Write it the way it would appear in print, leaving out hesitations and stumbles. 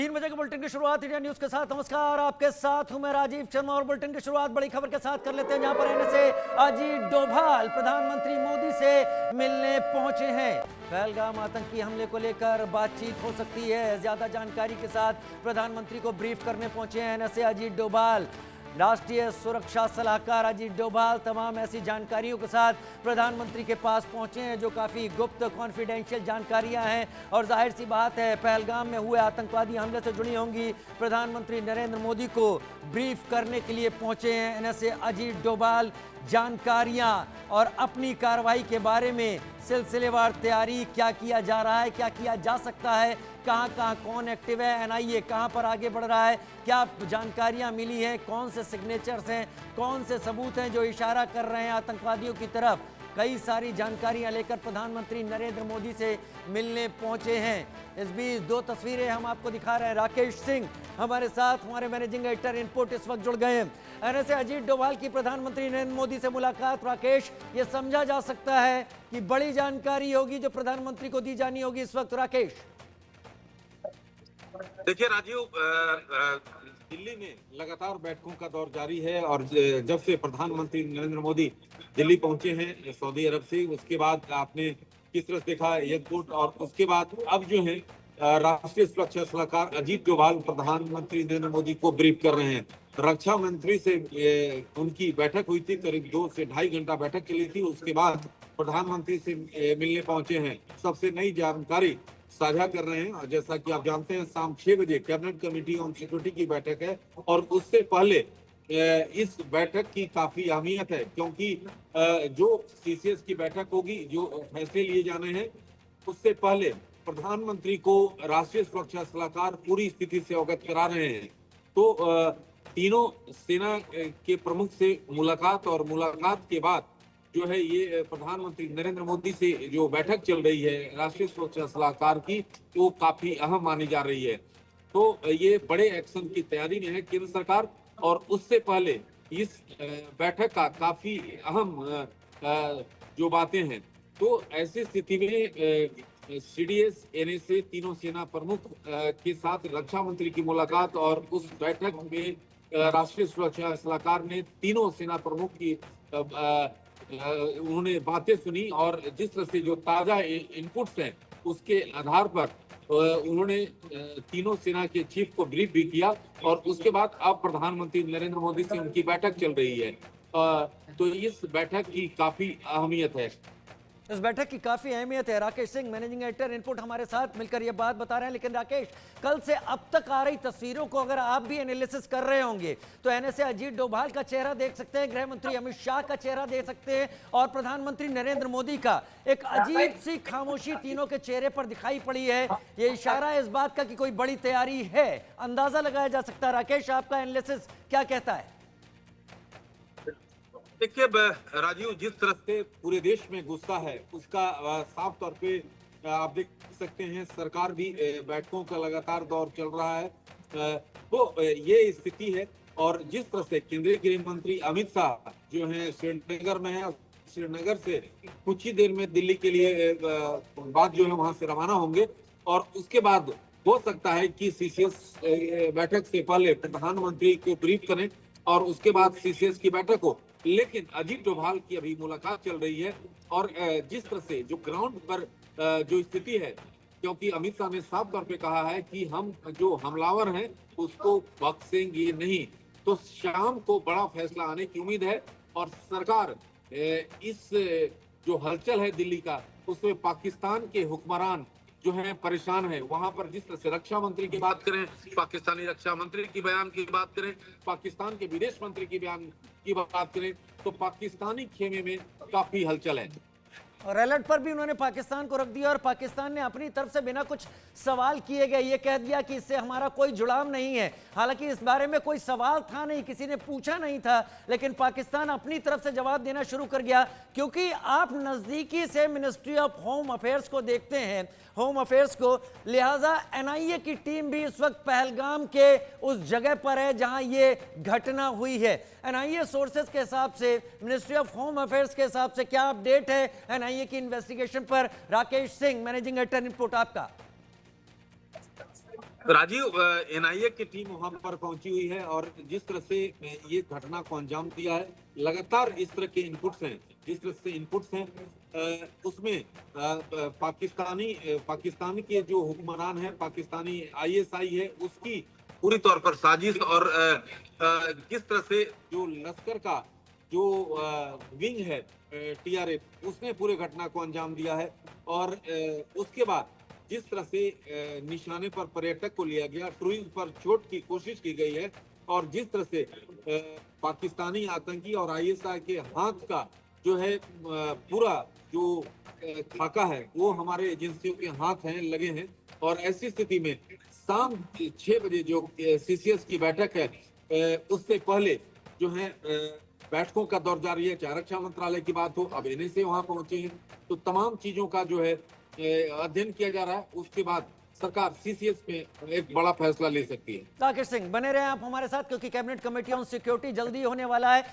3 बजे के बुलेटिन की शुरुआत इंडिया न्यूज के साथ। नमस्कार, आपके साथ हूं मैं राजीव शर्मा और बुलेटिन की शुरुआत बड़ी खबर के साथ कर लेते हैं, जहां पर एनएसए अजीत डोभाल प्रधानमंत्री मोदी से मिलने पहुंचे हैं। पहलगाम आतंकी हमले को लेकर बातचीत हो सकती है, ज्यादा जानकारी के साथ प्रधानमंत्री को ब्रीफ करने पहुंचे हैं एनएसए अजीत डोभाल। राष्ट्रीय सुरक्षा सलाहकार अजीत डोभाल तमाम ऐसी जानकारियों के साथ प्रधानमंत्री के पास पहुंचे हैं जो काफ़ी गुप्त कॉन्फिडेंशियल जानकारियां हैं, और जाहिर सी बात है पहलगाम में हुए आतंकवादी हमले से जुड़ी होंगी। प्रधानमंत्री नरेंद्र मोदी को ब्रीफ करने के लिए पहुंचे हैं एनएसए अजीत डोभाल। जानकारियां और अपनी कार्रवाई के बारे में सिलसिलेवार तैयारी, क्या किया जा रहा है, क्या किया जा सकता है, कहां कहां कौन एक्टिव है, एनआईए कहां पर आगे बढ़ रहा है, क्या जानकारियां मिली हैं, कौन से सिग्नेचर्स हैं, कौन से सबूत हैं जो इशारा कर रहे हैं आतंकवादियों की तरफ। कई सारी जानकारियां लेकर प्रधानमंत्री नरेंद्र मोदी से मिलने पहुंचे हैं। इस बीच दो तस्वीरें हम आपको दिखा रहे हैं। राकेश सिंह हमारे साथ, हमारे मैनेजिंग एडिटर इनपुट इस वक्त जुड़ गए हैं। एनएसए अजीत डोभाल की प्रधानमंत्री नरेंद्र मोदी से मुलाकात। राकेश, ये समझा जा सकता है कि बड़ी जानकारी होगी जो प्रधानमंत्री को दी जानी होगी इस वक्त। राकेश, देखिए राजीव, दिल्ली में लगातार बैठकों का दौर जारी है और जब से प्रधानमंत्री नरेंद्र मोदी दिल्ली पहुंचे हैं सऊदी अरब से, उसके बाद आपने किस तरह देखा एयरपोर्ट, और उसके बाद अब जो है राष्ट्रीय सुरक्षा सलाहकार अजीत डोभाल प्रधानमंत्री नरेंद्र मोदी को ब्रीफ कर रहे हैं। रक्षा मंत्री से उनकी बैठक हुई थी, करीब 2 से ढाई घंटा बैठक चली थी। उसके बाद प्रधानमंत्री से मिलने पहुंचे हैं, सबसे नई जानकारी साझा कर रहे हैं। और जैसा कि आप जानते हैं शाम 6 बजे कैबिनेट कमेटी ऑन सिक्योरिटी की बैठक है, और उससे पहले इस बैठक की काफी अहमियत है, क्योंकि जो सीसीएस की बैठक होगी, जो फैसले लिए जाने हैं, उससे पहले प्रधानमंत्री को राष्ट्रीय सुरक्षा सलाहकार पूरी स्थिति से अवगत करा रहे हैं। तो तीनों सेना के प्रमुख से मुलाकात, और मुलाकात के बाद जो है ये प्रधानमंत्री नरेंद्र मोदी से जो बैठक चल रही है राष्ट्रीय सुरक्षा सलाहकार की, वो काफी अहम मानी जा रही है। तो ये बड़े एक्शन की तैयारी में है केंद्र सरकार, और उससे पहले इस बैठक का काफी अहम जो बातें हैं। तो ऐसी स्थिति में सीडीएस, एनएसए, तीनों सेना प्रमुख के साथ रक्षा मंत्री की मुलाकात, और उस बैठक में राष्ट्रीय सुरक्षा सलाहकार ने तीनों सेना प्रमुख की उन्होंने बातें सुनी, और जिस तरह से जो ताजा इनपुट्स हैं उसके आधार पर उन्होंने तीनों सेना के चीफ को ब्रीफ भी किया, और उसके बाद अब प्रधानमंत्री नरेंद्र मोदी से उनकी बैठक चल रही है। तो इस बैठक की काफी अहमियत है। इस बैठक की काफी अहमियत है। Rakesh Singh, managing editor input, हमारे साथ मिलकर ये बात बता रहे हैं। लेकिन राकेश, कल से अब तक आ रही तस्वीरों को अगर आप भी एनालिसिस कर रहे होंगे तो एनएसए अजीत डोभाल का चेहरा देख सकते हैं, गृह मंत्री अमित शाह का चेहरा देख सकते हैं, और प्रधानमंत्री नरेंद्र मोदी का एक अजीब सी खामोशी तीनों के चेहरे पर दिखाई पड़ी है। ये इशारा है इस बात का कि कोई बड़ी तैयारी है, अंदाजा लगाया जा सकता है। राकेश, आपका एनालिसिस क्या कहता है? देखिए राजीव, जिस तरह से पूरे देश में गुस्सा है उसका साफ तौर पे आप देख सकते हैं। सरकार भी बैठकों का लगातार दौर चल रहा है, तो ये स्थिति है। और जिस तरह से केंद्रीय गृह मंत्री अमित शाह जो है श्रीनगर में है, श्रीनगर से कुछ ही देर में दिल्ली के लिए बाद जो है वहां से रवाना होंगे, और उसके बाद हो सकता है कि सीसीएस बैठक से पहले प्रधानमंत्री को ब्रीफ करें, और उसके बाद सीसीएस की बैठक हो। लेकिन अजीत डोभाल की अभी मुलाकात चल रही है, और जिस तरह से जो ग्राउंड पर जो स्थिति है, क्योंकि अमित शाह ने साफ तौर पे कहा है कि हम जो हमलावर हैं उसको बख्शेंगे नहीं, तो शाम को बड़ा फैसला आने की उम्मीद है। और सरकार इस जो हलचल है दिल्ली का, उसमें पाकिस्तान के हुक्मरान जो है परेशान है। वहां पर जिस तरह से रक्षा मंत्री की बात करें, पाकिस्तानी रक्षा मंत्री की बयान की बात करें, पाकिस्तान के विदेश मंत्री की बयान की बात करें, तो पाकिस्तानी खेमे में काफी हलचल है। और अलर्ट पर भी उन्होंने पाकिस्तान को रख दिया, और पाकिस्तान ने अपनी तरफ से बिना कुछ सवाल किए गए ये कह दिया कि इससे हमारा कोई जुड़ाव नहीं है। हालांकि इस बारे में कोई सवाल था नहीं, किसी ने पूछा नहीं था, लेकिन पाकिस्तान अपनी तरफ से जवाब देना शुरू कर गया। क्योंकि आप नज़दीकी से मिनिस्ट्री ऑफ होम अफेयर्स को देखते हैं, होम अफेयर्स को, लिहाजा एनआईए की टीम भी इस वक्त पहलगाम के उस जगह पर है जहां ये घटना हुई है। एनआईए सोर्सेज के हिसाब से, मिनिस्ट्री ऑफ होम अफेयर्स के हिसाब से क्या अपडेट है एनआईए की इन्वेस्टिगेशन पर? Rakesh Singh, managing editor input, आपका। राजीव, एनआईए की टीम वहां पर पहुंची हुई है और जिस तरह से ये घटना को अंजाम दिया है, लगातार इस तरह के इनपुट्स हैं, जिस तरह से इनपुट्स हैं उसमें पाकिस्तान के जो हुक्मरान है, पाकिस्तानी आईएसआई है, उसकी पूरी तौर पर साजिश और किस तरह से जो लश्कर का जो विंग है टीआरएफ, उसने पूरे घटना को अंजाम दिया है और उसके बाद जिस तरह से निशाने पर पर्यटक को लिया गया, क्रूइज पर चोट की कोशिश की गई है और जिस तरह से पाकिस्तानी आतंकी और आईएसआई के हाथ का जो है पूरा जो खाका है वो हमारे एजेंसियों के हाथ हैं, लगे हैं और ऐसी स्थिति में शाम 6 बजे जो सीसीएस की बैठक है उससे पहले जो है बैठकों का दौर जारी है। चाहे रक्षा मंत्रालय की बात हो, अब एनएसए वहां पहुंचे हैं, तो तमाम चीजों का जो है अध्ययन किया जा रहा है। उसके बाद सरकार सीसीएस में एक बड़ा फैसला ले सकती है। राकेश सिंह बने रहे आप हमारे साथ, क्योंकि कैबिनेट कमेटी ऑन सिक्योरिटी जल्दी होने वाला है।